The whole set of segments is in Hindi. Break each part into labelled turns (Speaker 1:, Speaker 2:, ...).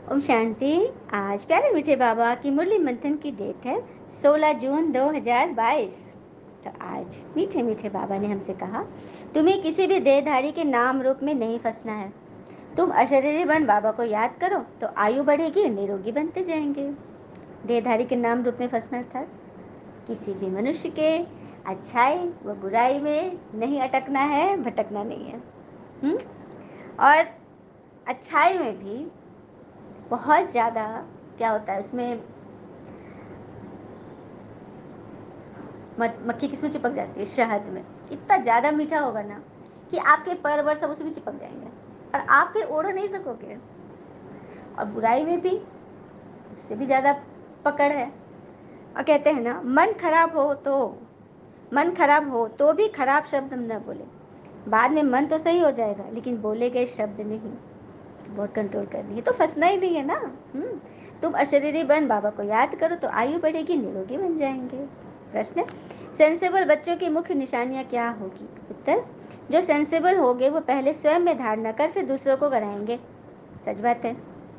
Speaker 1: ओम शांति। आज प्यारे मीठे बाबा की मुरली मंथन की डेट है 16 जून 2022। तो आज मीठे मीठे बाबा ने हमसे कहा, तुम्हें किसी भी देहधारी के नाम रूप में नहीं फंसना है। तुम अशरीरी बन बाबा को याद करो तो आयु बढ़ेगी, निरोगी बनते जाएंगे। देहधारी के नाम रूप में फंसना था किसी भी मनुष्य के अच्छाई व बुराई में नहीं अटकना है, भटकना नहीं है। और अच्छाई में भी बहुत ज़्यादा क्या होता है, उसमें मक्खी किसमें चिपक जाती है? शहद में। इतना ज़्यादा मीठा होगा ना कि आपके पैर वर सब उसमें चिपक जाएंगे और आप फिर ओढ़ नहीं सकोगे। और बुराई में भी उससे भी ज़्यादा पकड़ है। और कहते हैं ना, मन खराब हो तो भी खराब शब्द न बोले। बाद में मन तो सही हो जाएगा लेकिन बोले गए शब्द नहीं। तो बहुत कंट्रोल करनी है, तो फंसना ही नहीं है ना। तुम अशरीरी बन बाबा को याद करो तो आयु बढ़ेगी, निरोगी बन जाएंगे। प्रश्न, सेंसेबल बच्चों की मुख्य निशानियां क्या होगी? उत्तर, जो सेंसेबल होंगे वो पहले स्वयं में धारणा कर फिर दूसरों को कराएंगे। सच बात है।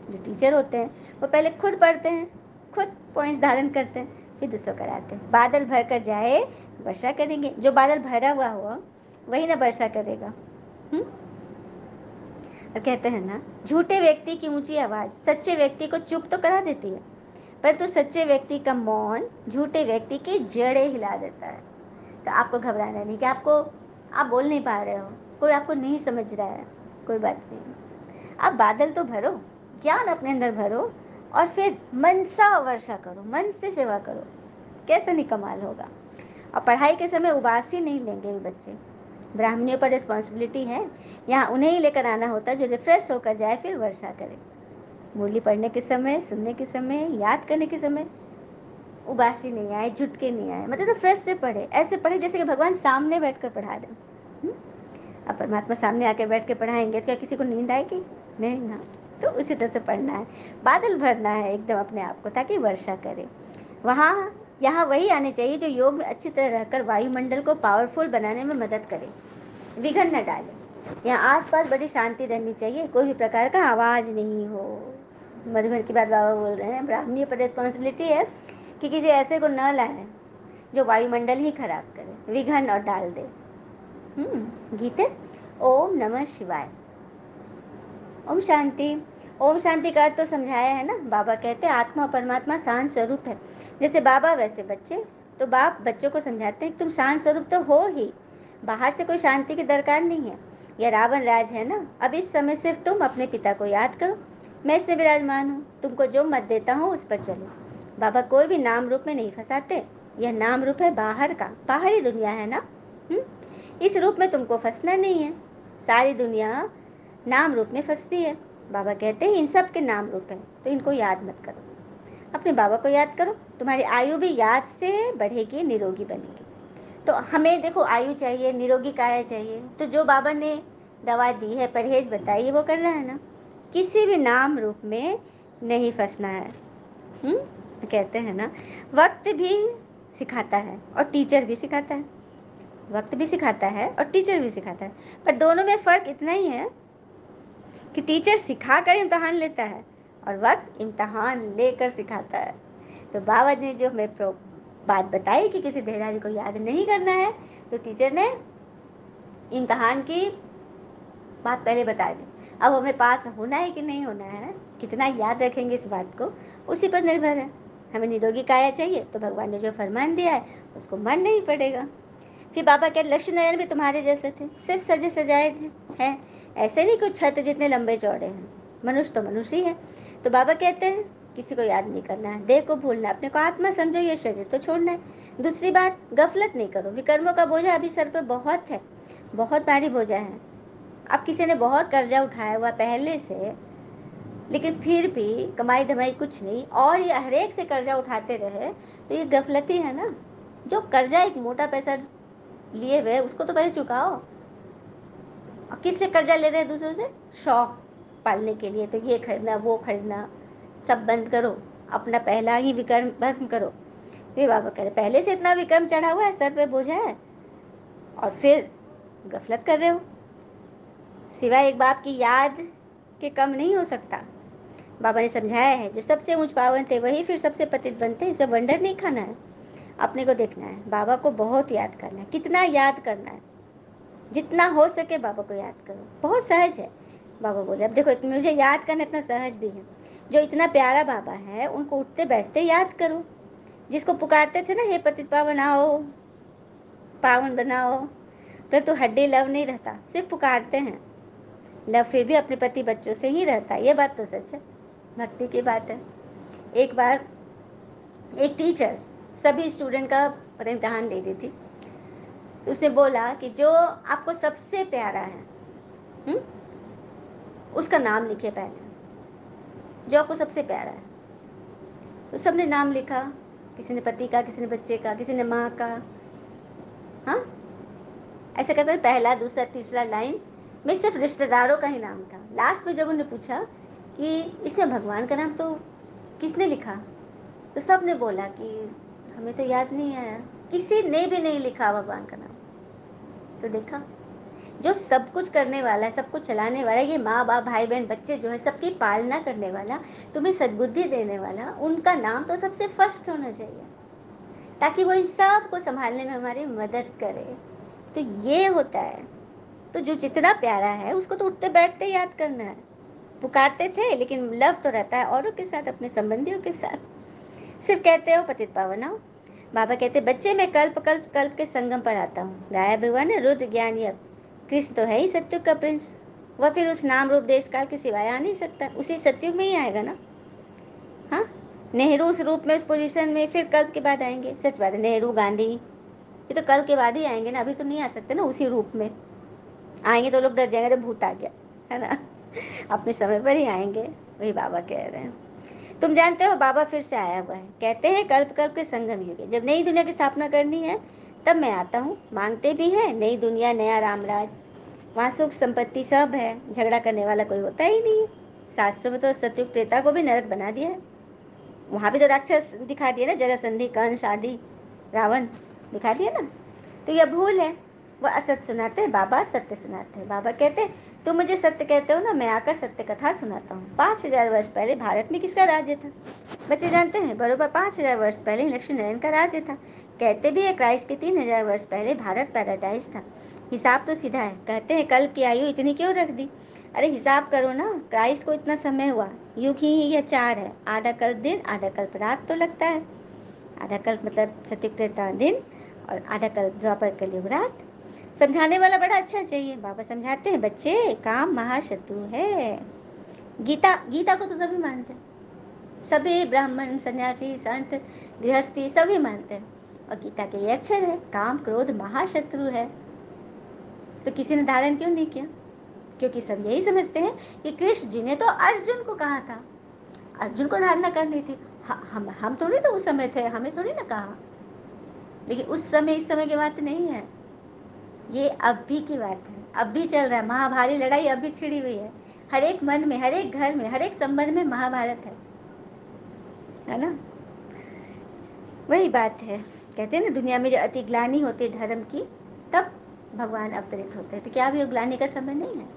Speaker 1: जो टीचर होते हैं वो पहले खुद पढ़ते हैं, खुद पॉइंट्स धारण करते हैं, फिर दूसरों कराते हैं। बादल भर कर जाए वर्षा करेंगे। जो बादल भरा हुआ हो वही ना वर्षा करेगा। और कहते हैं ना, झूठे व्यक्ति की ऊंची आवाज सच्चे व्यक्ति को चुप तो करा देती है, परंतु सच्चे व्यक्ति का मौन झूठे व्यक्ति की जड़ें हिला देता है। तो आपको घबराना नहीं कि आप बोल नहीं पा रहे हो, कोई आपको नहीं समझ रहा है, कोई बात नहीं। आप बादल तो भरो, ज्ञान अपने अंदर भरो और फिर मन सा वर्षा करो, मन से सेवा करो। कैसे नहीं कमाल होगा। और पढ़ाई के समय उबासी नहीं लेंगे ये बच्चे। ब्राह्मणियों पर रिस्पॉन्सिबिलिटी है, यहाँ उन्हें ही लेकर आना होता है जो रिफ्रेश होकर जाए फिर वर्षा करे। मुरली पढ़ने के समय, सुनने के समय, याद करने के समय उबासी नहीं आए, झुटके नहीं आए। मतलब फ्रेश से पढ़े, ऐसे पढ़े जैसे कि भगवान सामने बैठकर पढ़ा रहे। अब परमात्मा सामने आके बैठ के पढ़ाएंगे तो क्या किसी को नींद आएगी? नहीं ना। तो उसी तरह से पढ़ना है, बादल भरना है एकदम अपने आप को ताकि वर्षा करे। वहाँ यहाँ वही आने चाहिए जो योग में अच्छी तरह रहकर वायुमंडल को पावरफुल बनाने में मदद करे, विघन न डाले। यहाँ आसपास बड़ी शांति रहनी चाहिए, कोई भी प्रकार का आवाज़ नहीं हो। मधुबन की बात बाबा बोल रहे हैं, ब्राह्मणी पर रिस्पॉन्सिबिलिटी है कि किसी ऐसे को न लाए जो वायुमंडल ही खराब करे, विघन और डाल दे। गीते ओम नमः शिवाय। ओम शांति। ओम शांति का अर्थ तो समझाया है ना। बाबा कहते हैं आत्मा और परमात्मा शांत स्वरूप है। जैसे बाबा वैसे बच्चे। तो बाप बच्चों को समझाते हैं तुम शांत स्वरूप तो हो ही, बाहर से कोई शांति की दरकार नहीं है। यह रावण राज है ना। अब इस समय सिर्फ तुम अपने पिता को याद करो, मैं इसमें विराजमान हूँ, तुमको जो मत देता हूँ उस पर चलो। बाबा कोई भी नाम रूप में नहीं फंसाते। यह नाम रूप है बाहर का, बाहरी दुनिया है ना। इस रूप में तुमको फंसना नहीं है। सारी दुनिया नाम रूप में फंसती है। बाबा कहते हैं इन सब के नाम रूप है, तो इनको याद मत करो, अपने बाबा को याद करो। तुम्हारी आयु भी याद से बढ़ेगी, निरोगी बनेगी। तो हमें देखो आयु चाहिए, निरोगी काया चाहिए, तो जो बाबा ने दवा दी है, परहेज बताई है, वो करना है ना। किसी भी नाम रूप में नहीं फंसना है। कहते हैं ना, वक्त भी सिखाता है और टीचर भी सिखाता है। वक्त भी सिखाता है और टीचर भी सिखाता है, पर दोनों में फ़र्क इतना ही है कि टीचर सिखा कर इम्तहान लेता है और वक्त इम्तहान लेकर सिखाता है। तो बाबा ने जो हमें बात बताई कि किसी देहधारी को याद नहीं करना है, तो टीचर ने इम्तहान की बात पहले बता दी। अब हमें पास होना है कि नहीं होना है, कितना याद रखेंगे इस बात को, उसी पर निर्भर है। हमें निरोगी काया चाहिए तो भगवान ने जो फरमान दिया है उसको मन नहीं पड़ेगा। फिर बाबा के लक्ष्मण नारायण भी तुम्हारे जैसे थे, सिर्फ सजे सजाए हैं, ऐसे नहीं कुछ छत जितने लंबे चौड़े हैं। मनुष्य तो मनुष्य ही है। तो बाबा कहते हैं किसी को याद नहीं करना है, देह को भूलना, अपने को आत्मा समझो, ये शरीर तो छोड़ना है। दूसरी बात, गफलत नहीं करो। विकर्मों का बोझा अभी सर पे बहुत है, बहुत भारी बोझा है। अब किसी ने बहुत कर्जा उठाया हुआ पहले से, लेकिन फिर भी कमाई धमाई कुछ नहीं और ये हर एक से कर्जा उठाते रहे, तो ये गफलती है ना। जो कर्जा एक मोटा पैसा लिए हुए उसको तो पहले चुकाओ। और किससे कर्जा ले रहे हैं? दूसरों से, शौक पालने के लिए। तो ये खरीदना, वो खरीदना, सब बंद करो, अपना पहला ही विक्रम भस्म करो। ये बाबा कह रहे पहले से इतना विक्रम चढ़ा हुआ है, सर पे बोझा है और फिर गफलत कर रहे हो। सिवाय एक बाप की याद के कम नहीं हो सकता। बाबा ने समझाया है, जो सबसे ऊंच पावन थे वही फिर सबसे पतित बनते हैं। सब वंडर नहीं खाना है, अपने को देखना है, बाबा को बहुत याद करना है। कितना याद करना है, जितना हो सके बाबा को याद करो, बहुत सहज है। बाबा बोले अब देखो, मुझे याद करना इतना सहज भी है। जो इतना प्यारा बाबा है उनको उठते बैठते याद करो। जिसको पुकारते थे ना, हे पतित पावन आओ, पावन बनाओ, पर तो हड्डी लव नहीं रहता, सिर्फ पुकारते हैं। लव फिर भी अपने पति बच्चों से ही रहता है, ये बात तो सच है, भक्ति की बात है। एक बार एक टीचर सभी स्टूडेंट का इम्तिहान ले रही थी, तो उसने बोला कि जो आपको सबसे प्यारा है, हुँ? उसका नाम लिखिए पहले, जो आपको सबसे प्यारा है। तो सबने नाम लिखा, किसी ने पति का, किसी ने बच्चे का, किसी ने माँ का। हाँ, ऐसे करते पहला दूसरा तीसरा लाइन में सिर्फ रिश्तेदारों का ही नाम था। लास्ट में जब उन्होंने पूछा कि इसमें भगवान का नाम तो किसने लिखा, तो सब ने बोला कि हमें तो याद नहीं आया, किसी ने भी नहीं लिखा भगवान का नाम। तो देखा, जो सब कुछ करने वाला है, सब कुछ चलाने वाला है, ये माँ बाप भाई बहन बच्चे जो है, सबकी पालना करने वाला, तुम्हें सद्बुद्धि देने वाला, उनका नाम तो सबसे फर्स्ट होना चाहिए, ताकि वो इन सब को संभालने में हमारी मदद करे। तो ये होता है। तो जो जितना प्यारा है उसको तो उठते बैठते याद करना है। पुकारते थे लेकिन लव तो रहता है औरों के साथ, अपने संबंधियों के साथ। सिर्फ कहते हो पतित पावन आओ। बाबा कहते बच्चे मैं कल्प कल्प कल्प के संगम पर आता हूँ, गाया भगवान है रुद्र ज्ञान यज्ञ। कृष्ण तो है ही सत्युग का प्रिंस, वह फिर उस नाम रूप देश काल के सिवाय आ नहीं सकता, उसी सत्युग में ही आएगा ना। हाँ, नेहरू उस रूप में, उस पोजीशन में फिर कल्प के बाद आएंगे। सच बात है, नेहरू गांधी ये तो कल के बाद ही आएंगे ना, अभी तो नहीं आ सकते ना उसी रूप में। आएंगे तो लोग डर जाएंगे, तो भूत आ गया है ना। अपने समय पर ही आएंगे, वही बाबा कह रहे हैं। तुम जानते हो बाबा फिर से आया हुआ है, कहते हैं कल्प कल्प के संगम युग, जब नई दुनिया की स्थापना करनी है तब मैं आता हूँ। मांगते भी हैं नई दुनिया, नया रामराज, वहाँ सुख संपत्ति सब है, झगड़ा करने वाला कोई होता ही नहीं है। शास्त्र में तो सतयुग त्रेता को भी नरक बना दिया है, वहाँ भी तो राक्षस दिखा दिए ना, जरासंधि कंस आदि रावण दिखा दिया ना। तो यह भूल है, वह असत सुनाते हैं, बाबा सत्य सुनाते हैं। बाबा कहते हैं तुम मुझे सत्य कहते हो ना, मैं आकर सत्य कथा सुनाता हूँ। 5,000 वर्ष पहले भारत में किसका राज्य था? बच्चे जानते हैं, बरोबर 5,000 वर्ष पहले लक्ष्मी नारायण का राज्य था। कहते भी है क्राइस्ट के 3,000 वर्ष पहले भारत पैराडाइज था। हिसाब तो सीधा है, कहते हैं कल्प की आयु इतनी क्यों रख दी? अरे हिसाब करो ना, क्राइस्ट को इतना समय हुआ, युग ही यह 4 है, आधा कल्प दिन आधा कल्प रात तो लगता है। आधा कल्प मतलब सत्युग त्रेता दिन, और आधा कल्प द्वापर कलयुग रात। समझाने वाला बड़ा अच्छा चाहिए। बाबा समझाते हैं बच्चे काम महाशत्रु है। गीता, गीता को तो सभी मानते हैं, सभी ब्राह्मण सन्यासी संत गृहस्थी सभी मानते हैं, और गीता के ये अक्षर है काम क्रोध महाशत्रु है। तो किसी ने धारण क्यों नहीं किया? क्योंकि सब यही समझते हैं कि कृष्ण जी ने तो अर्जुन को कहा था, अर्जुन को धारणा करनी थी। हम थोड़ी तो उस समय थे, हमें थोड़ी ना कहा। लेकिन उस समय इस समय की बात नहीं है, ये अब भी की बात है, अब भी चल रहा है। महाभारी लड़ाई अब भी छिड़ी हुई है, हर एक मन में, हर एक घर में, हर एक संबंध में महाभारत है ना। वही बात है, कहते हैं ना दुनिया में जो अति ग्लानि होती है धर्म की, तब भगवान अवतरित होते हैं। तो क्या अभी ग्लानि का समय नहीं है?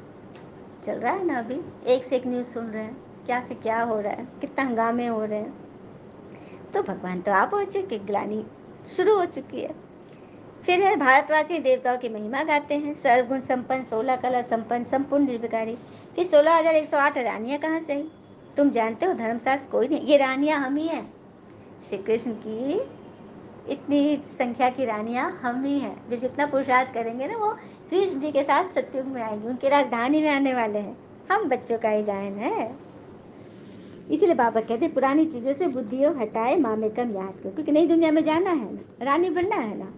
Speaker 1: चल रहा है ना, अभी एक से एक न्यूज़ सुन रहे हैं, क्या से क्या हो रहा है, कितना हंगामे हो रहे हैं। तो भगवान तो आप पहुँचे कि ग्लानि शुरू हो चुकी है। फिर है भारतवासी देवताओं की महिमा गाते हैं, सर्वगुण संपन्न, 16 कला संपन्न, संपूर्ण निर्विकारी। फिर 16,108 रानियाँ कहाँ से आई? तुम जानते हो धर्मशास्त्र कोई नहीं, ये रानियाँ हम ही हैं। श्री कृष्ण की इतनी संख्या की रानियाँ हम ही हैं, जो जितना पुरुषार्थ करेंगे ना वो कृष्ण जी के साथ सत्युग में आएंगे, उनकी राजधानी में आने वाले हैं। हम बच्चों का ही गायन है। इसीलिए बाबा कहते हैं पुरानी चीज़ों से बुद्धियों हटाए माँ में कम याद करो, क्योंकि नई दुनिया में जाना है ना, रानी बनना है ना।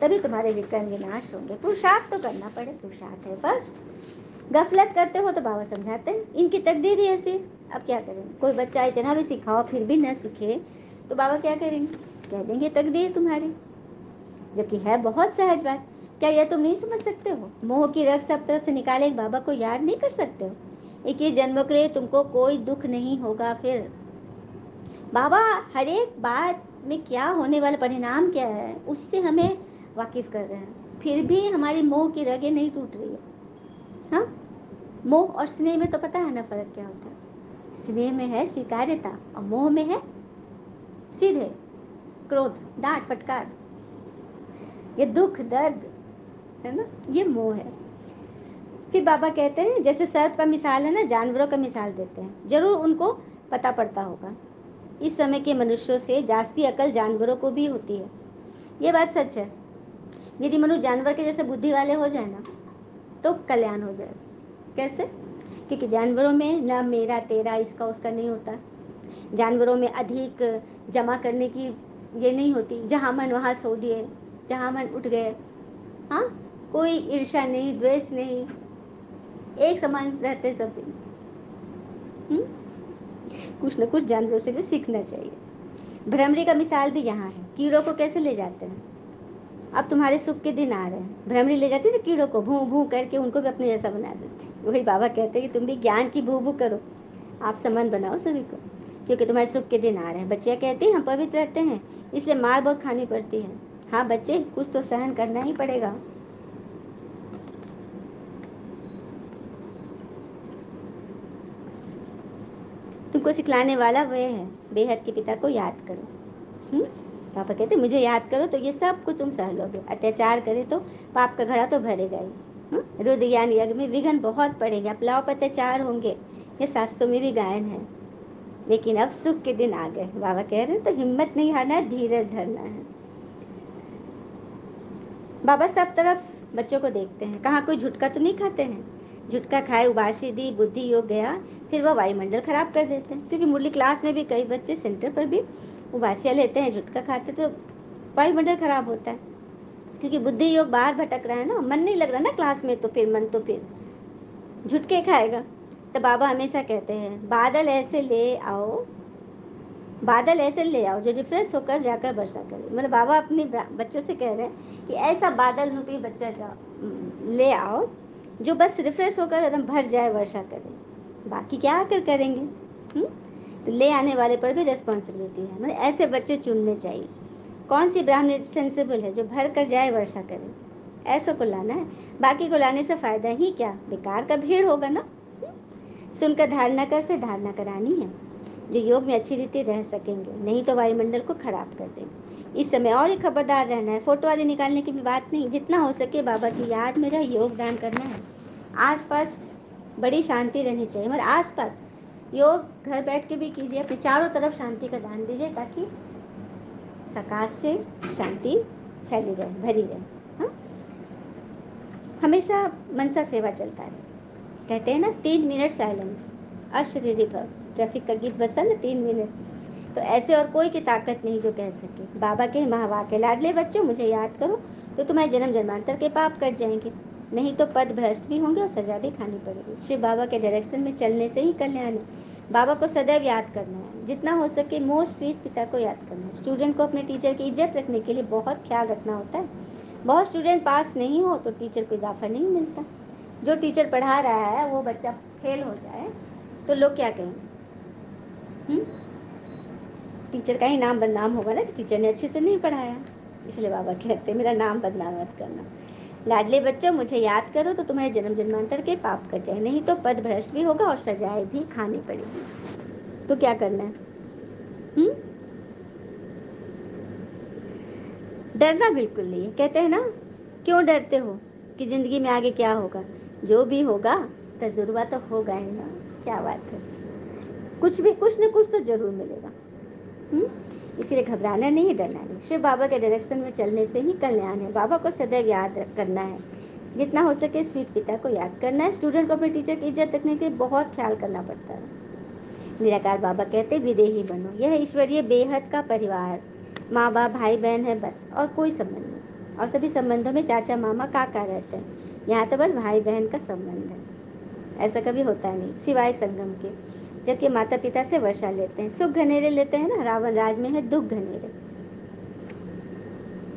Speaker 1: तभी तुम्हारे विक्रम विनाश होंगे। पुरुषार्थ तो करना पड़े, पुरुषार्थ है फर्स्ट। गफलत करते हो तो बाबा समझाते हैं इनकी तकदीर ही ऐसी। अब क्या करेंगे? कोई बच्चा इतना भी सिखाओ फिर भी न सीखे तो बाबा क्या करेंगे? कह देंगे तकदीर तुम्हारी, जबकि है बहुत सहज बात। क्या यह तुम नहीं समझ सकते हो? मोह की रग सब तरफ से निकाले एक बाबा को याद नहीं कर सकते हो? 21 जन्मों के लिए तुमको कोई दुख नहीं होगा। फिर बाबा हर एक बात में क्या होने वाला परिणाम क्या है उससे हमें वाकिफ कर रहे हैं, फिर भी हमारी मोह की रगें नहीं टूट रही है। हाँ, मोह और स्नेह में तो पता है ना फर्क क्या होता है। स्नेह में है स्वीकार्यता और मोह में है सीधे क्रोध, डांट फटकार, ये दुख दर्द है ना, ये मोह है। फिर बाबा कहते हैं जैसे सर्प का मिसाल है ना, जानवरों का मिसाल देते हैं, जरूर उनको पता पड़ता होगा। इस समय के मनुष्यों से जास्ती अकल जानवरों को भी होती है, ये बात सच है। यदि मनुष्य जानवर के जैसे बुद्धि वाले हो जाए ना तो कल्याण हो जाए। कैसे? क्योंकि जानवरों में ना मेरा तेरा इसका उसका नहीं होता, जानवरों में अधिक जमा करने की ये नहीं होती, जहाँ मन वहाँ सो दिए, जहाँ मन उठ गए। हाँ, कोई ईर्ष्या नहीं, द्वेष नहीं, एक समान रहते सब दिन। कुछ न कुछ जानवरों से भी सीखना चाहिए। भ्रमरी का मिसाल भी यहाँ है। कीड़ों को कैसे ले जाते हैं? अब तुम्हारे सुख के दिन आ रहे हैं, भ्रमरी ले जाती है ना कीड़ों को, भूं भूं करके उनको भी अपने जैसा बना देती है। वही बाबा कहते हैं कि तुम भी ज्ञान की भू भू करो, आप समान बनाओ सभी को, क्योंकि तुम्हारे सुख के दिन आ रहे हैं। बच्चियाँ कहती हैं हम पवित्र रहते हैं इसलिए मार बहुत खानी पड़ती है। हाँ बच्चे, कुछ तो सहन करना ही पड़ेगा। तुमको सिखलाने वाला वह है, बेहद के पिता को याद करो। पापा कहते मुझे याद करो तो ये सब कुछ तुम सह लोगे। अत्याचार करे तो पाप का घड़ा तो भरेगा ही। रुद्र ज्ञान यज्ञ में विघ्न बहुत पड़ेंगे, अपलाव पर अत्याचार होंगे, ये शास्त्रों में भी गायन है। लेकिन अब सुख के दिन आ गए, बाबा कह रहे हैं, तो हिम्मत नहीं हारना है, धीरज धरना है। बाबा सब तरफ बच्चों को देखते हैं, कहाँ कोई झुटका तो नहीं खाते हैं। झुटका खाए, उबासी दी, बुद्धि योग गया, फिर वह वायुमंडल खराब कर देते हैं। क्योंकि मुरली क्लास में भी कई बच्चे सेंटर पर भी उबासियाँ लेते हैं, झुटका खाते, तो वायुमंडल खराब होता है। क्योंकि बुद्धि योग बाहर भटक रहा है ना, मन नहीं लग रहा ना क्लास में, तो फिर मन तो फिर झुटके खाएगा। तो बाबा हमेशा कहते हैं बादल ऐसे ले आओ, बादल ऐसे ले आओ जो रिफ्रेश होकर जाकर वर्षा करे। मतलब बाबा अपने बच्चों से कह रहे हैं कि ऐसा बादल रूपी बच्चा जाओ ले आओ जो बस रिफ्रेश होकर एकदम भर जाए, वर्षा करे, बाकी क्या आकर करेंगे। तो ले आने वाले पर भी रिस्पॉन्सिबिलिटी है, मतलब ऐसे बच्चे चुनने चाहिए। कौन सी ब्राह्मण सेंसिबल है जो भर कर जाए वर्षा करे, ऐसा को लाना है। बाकी को लाने से फायदा ही क्या, बेकार का भीड़ होगा ना। सुनकर धारणा कर, फिर धारणा करानी है। जो योग में अच्छी रीति रह सकेंगे, नहीं तो वायुमंडल को खराब कर देंगे। इस समय और ही खबरदार रहना है। फोटो आदि निकालने की भी बात नहीं, जितना हो सके बाबा की याद में रह योगदान करना है। आसपास बड़ी शांति रहनी चाहिए, मतलब आसपास योग घर बैठ के भी कीजिए, अपने चारों तरफ शांति का दान दीजिए, ताकि सकाश से शांति फैली रहे, भरी रहे। हाँ, हमेशा मनसा सेवा चलता है। कहते हैं ना 3 मिनट साइलेंस, अशरीरी भव, ट्रैफिक का गीत बजता है ना 3 मिनट। तो ऐसे और कोई की ताकत नहीं जो कह सके। बाबा के महावाक्य, लाडले बच्चों मुझे याद करो तो तुम्हारे जन्म जन्मांतर के पाप कट जाएंगे, नहीं तो पद भ्रष्ट भी होंगे और सजा भी खानी पड़ेगी। शिव बाबा के डायरेक्शन में चलने से ही कल्याण है। बाबा को सदैव याद करना है, जितना हो सके मोस्ट स्वीट पिता को याद करना है। स्टूडेंट को अपने टीचर की इज्जत रखने के लिए बहुत ख्याल रखना होता है। बहुत स्टूडेंट पास नहीं हो तो टीचर को इजाफा नहीं मिलता। जो टीचर पढ़ा रहा है वो बच्चा फेल हो जाए तो लोग क्या कहेंगे? टीचर का ही नाम बदनाम होगा ना कि टीचर ने अच्छे से नहीं पढ़ाया। इसलिए बाबा कहते हैं मेरा नाम बदनाम मत करना। लाडले बच्चों मुझे याद करो तो तुम्हारे जन्म जन्मांतर के पाप कट जाए, नहीं तो पद भ्रष्ट भी होगा और सजाएं भी खानी पड़ेगी। तो क्या करना है? डरना बिल्कुल नहीं है। कहते हैं ना, क्यों डरते हो कि ज़िंदगी में आगे क्या होगा, जो भी होगा तजुर्बा तो होगा ही ना। क्या बात है, कुछ भी कुछ न कुछ तो जरूर मिलेगा। इसीलिए घबराना नहीं, डरना नहीं। शिव बाबा के डायरेक्शन में चलने से ही कल्याण है। बाबा को सदैव याद करना है, जितना हो सके स्वीट पिता को याद करना है। स्टूडेंट को अपने टीचर की इज्जत रखने के लिए बहुत ख्याल करना पड़ता है। निराकार बाबा कहते विदेही बनो, यह ईश्वरीय बेहद का परिवार, माँ बाप भाई बहन है बस, और कोई संबंध नहीं। और सभी संबंधों में चाचा मामा काका रहते हैं, यहाँ तो बस भाई बहन का संबंध है। ऐसा कभी होता नहीं सिवाय संगम के, जबकि माता पिता से वर्षा लेते हैं, सुख घनेरे लेते हैं ना। रावण राज में है दुख घनेरे,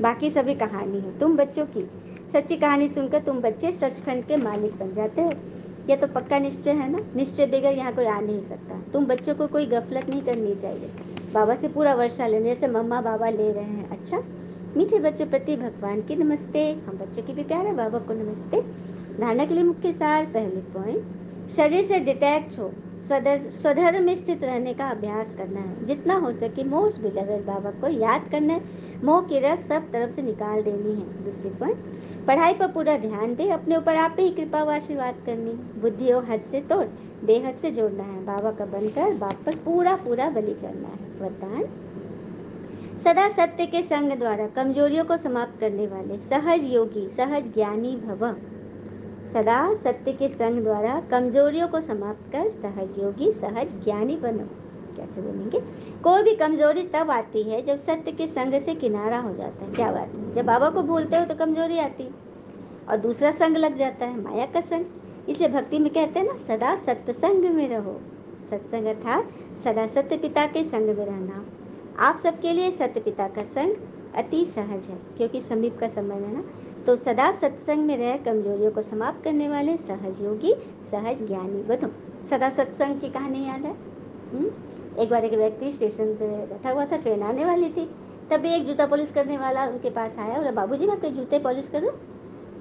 Speaker 1: बाकी सभी कहानी है तुम बच्चों की। सच्ची कहानी सुनकर तुम बच्चे सचखंड के मालिक बन जाते हो। यह तो पक्का निश्चय है ना, निश्चय बगैर यहाँ कोई आ नहीं सकता। तुम बच्चों को कोई गफलत नहीं करनी चाहिए, बाबा से पूरा वर्षा लेने, जैसे मम्मा बाबा ले रहे हैं। अच्छा, मीठे बच्चों प्रति भगवान की नमस्ते, हम बच्चों की भी प्यार बाबा को नमस्ते। धारणा के लिए मुख्य सार, पहले पॉइंट, शरीर से डिटैच हो, स्वधर्म में स्थित रहने का अभ्यास करना है। जितना हो सके मोस्ट बिलवेड बाबा को याद करना है। मोह की रग सब तरफ से निकाल देनी है। दूसरी पॉइंट, पढ़ाई पर पूरा ध्यान दे। अपने ऊपर आप ही कृपा व आशीर्वाद करनी। बुद्धि और हद से तोड़, बेहद से जोड़ना है। बाबा का बनकर बाप पर पूरा पूरा बलि चढ़ना है। वरदान, सदा सत्य के संग द्वारा कमजोरियों को समाप्त करने वाले सहज योगी सहज ज्ञानी भव। सदा सत्य के संग द्वारा कमजोरियों को समाप्त कर सहज योगी सहज ज्ञानी बनो। कैसे बनेंगे? कोई भी कमजोरी तब आती है जब सत्य के संग से किनारा हो जाता है। क्या बात है? जब बाबा को भूलते हो तो कमजोरी आती है और दूसरा संग लग जाता है, माया का संग। इसलिए भक्ति में कहते हैं ना, सदा सत्संग में रहो। सत्संग अर्थात सदा सत्य पिता के संग में रहना। आप सबके लिए सत्य पिता का संग अति सहज है, क्योंकि समीप का संबंध है ना। तो सदा सत्संग में रह कमजोरियों को समाप्त करने वाले सहज योगी सहज ज्ञानी बनो। सदा सत्संग की कहानी याद है? एक बार एक व्यक्ति स्टेशन पे बैठा हुआ था, ट्रेन आने वाली थी। तभी एक जूता पॉलिश करने वाला उनके पास आया और बाबूजी मैं आपके जूते पॉलिश कर दूं?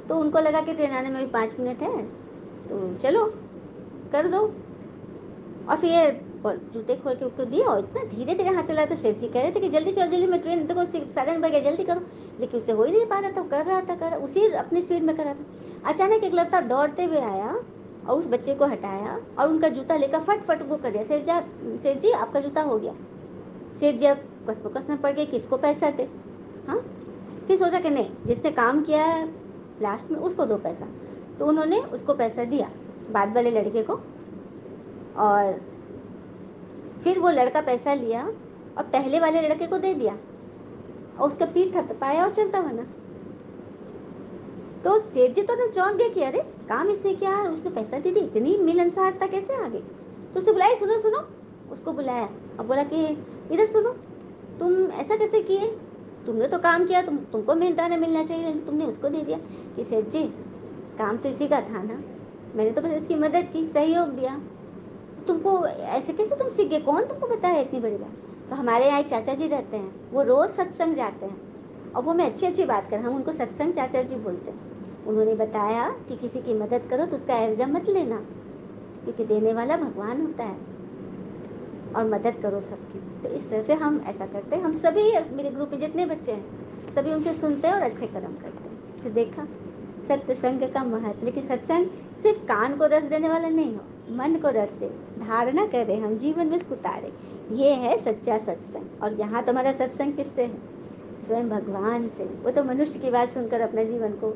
Speaker 1: तो उनको लगा कि ट्रेन आने में भी 5 मिनट है, तो चलो कर दो। और फिर जूते खोल के उसको दिया और इतना धीरे धीरे हाथ चला। तो सेठ जी कह रहे थे कि जल्दी चलो, जल्दी में ट्रेन देखो साइलेंट बज गया, जल्दी करो। लेकिन उससे हो ही नहीं पा रहा था, कर रहा था उसी अपनी स्पीड में कर रहा था। अचानक एक लड़का दौड़ते हुए आया और उस बच्चे को हटाया और उनका जूता लेकर फट फट वो कर दिया। सेठ जी आपका जूता हो गया। सेठ जी अब कस में पड़ गए, किसको पैसा दे? हाँ, फिर सोचा कि नहीं, जिसने काम किया है लास्ट में उसको दो पैसा। तो उन्होंने उसको पैसा दिया, बाद वाले लड़के को। और फिर वो लड़का पैसा लिया और पहले वाले लड़के को दे दिया और उसका पीठ थपथपाया और चलता बना। तो सेठ जी तो ना चौंक गए कि अरे काम इसने किया और उसने पैसा दे दी, इतनी मिलनसारता कैसे आ गई? तो उसने बुलाया, सुनो सुनो। उसको बुलाया और बोला कि इधर सुनो, तुम ऐसा कैसे किए? तुमने तो काम किया, तुमको मेहनताना मिलना चाहिए, तुमने उसको दे दिया। कि सेठ जी काम तो इसी का था ना, मैंने तो बस इसकी मदद की, सहयोग दिया। तुमको ऐसे कैसे तुम सीख गए? कौन तुमको बताया इतनी बड़ी बात? तो हमारे यहाँ एक चाचा जी रहते हैं, वो रोज़ सत्संग जाते हैं और वो मैं अच्छी अच्छी बात कर, हम उनको सत्संग चाचा जी बोलते हैं। उन्होंने बताया कि किसी की मदद करो तो उसका एवजा मत लेना, क्योंकि देने वाला भगवान होता है, और मदद करो सबकी। तो इस तरह से हम ऐसा करते हैं। हम सभी, मेरे ग्रुप में जितने बच्चे हैं सभी उनसे सुनते हैं और अच्छे कर्म करते हैं। तो देखा सत्संग का महत्व। लेकिन सत्संग सिर्फ कान को रस देने वाला नहीं हो, मन को रस दे, धारणा करें, हम जीवन में उसको उतारे। ये है सच्चा सत्संग। और यहाँ तुम्हारा सत्संग किससे है? स्वयं भगवान से। वो तो मनुष्य की बात सुनकर अपने जीवन को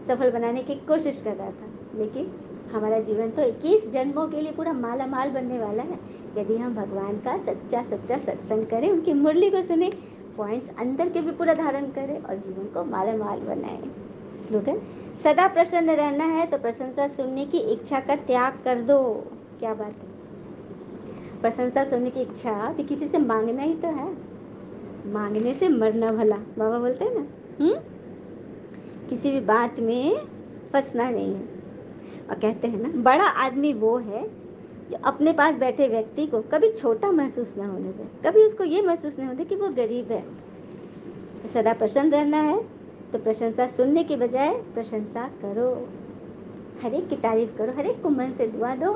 Speaker 1: सफल बनाने की कोशिश कर रहा था, लेकिन हमारा जीवन तो 21 जन्मों के लिए पूरा माला माल बनने वाला है, यदि हम भगवान का सच्चा सच्चा सत्संग करें, उनकी मुरली को सुने, पॉइंट्स अंदर के भी पूरा धारण करें और जीवन को माला माल बनाए। स्लोगन, सदा प्रसन्न रहना है तो प्रशंसा सुनने की इच्छा का त्याग कर दो। क्या बात है? प्रशंसा सुनने की इच्छा भी किसी से मांगना ही तो है, मांगने से मरना भला, बाबा बोलते हैं ना। किसी भी बात में फंसना नहीं है। और कहते हैं ना, बड़ा आदमी वो है जो अपने पास बैठे व्यक्ति को कभी छोटा महसूस ना होने दे, कभी उसको ये महसूस नहीं होता कि वो गरीब है। तो सदा प्रसन्न रहना है तो प्रशंसा सुनने के बजाय प्रशंसा करो, हर एक की तारीफ करो, हर एक को मन से दुआ दो,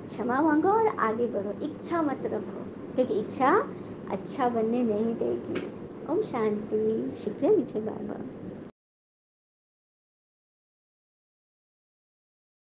Speaker 1: क्षमा मांगो और आगे बढ़ो। इच्छा मत रखो, क्योंकि इच्छा अच्छा बनने नहीं देगी। ओम शांति। शुक्रिया मीठे बाबा।